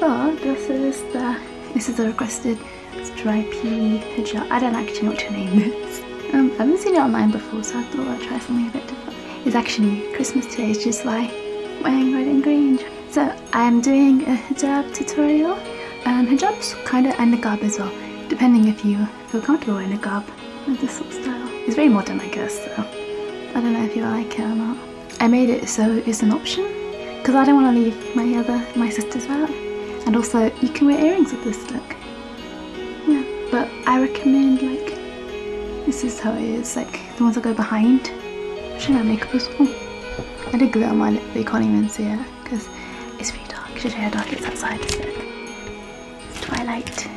So this is a requested stripy hijab. I don't actually know what to name this. I haven't seen it online before, so I thought I'd try something a bit different. It's actually Christmas today, it's just like wearing red and green. So I'm doing a hijab tutorial. Hijab's kind of, and niqab as well, depending if you feel comfortable in niqab with this sort of style. It's very modern, I guess, so I don't know if you like it or not. I made it so it's an option because I don't want to leave my sisters out, and also you can wear earrings with this look. Yeah, but I recommend like this is how it is, like the ones that go behind. I should have makeup as well. I did glue on my lip, but you can't even see it because it's really dark. I should show you how dark it's outside. It's twilight.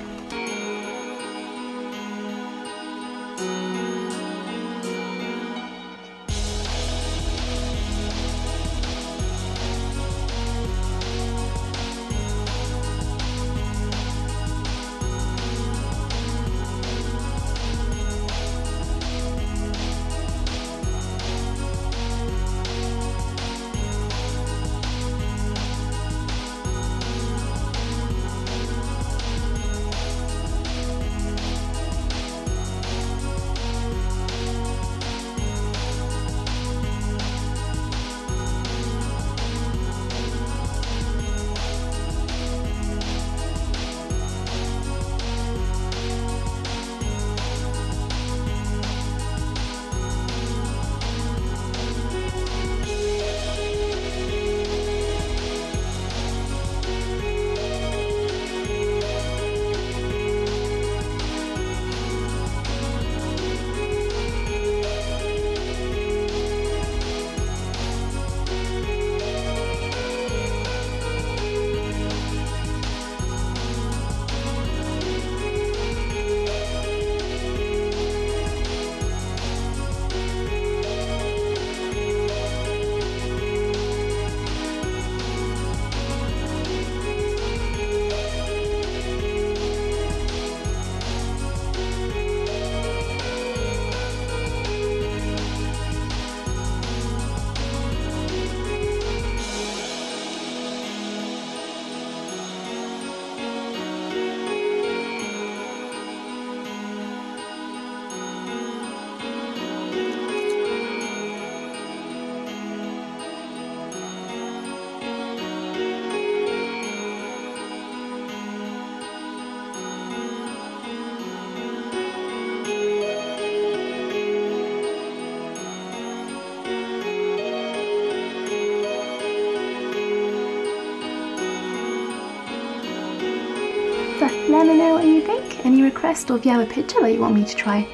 So let me know what you think, any requests, or if you have a picture that you want me to try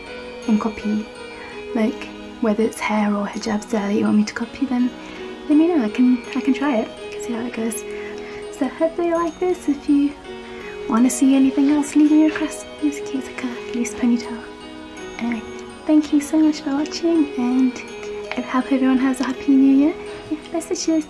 and copy, like whether it's hair or hijab style that you want me to copy, then let me know. I can try it, I can see how it goes. So hopefully you like this. If you want to see anything else, leave me a request. In this case, like a loose ponytail. Anyway, thank you so much for watching, and I hope everyone has a happy new year. Yeah, best wishes.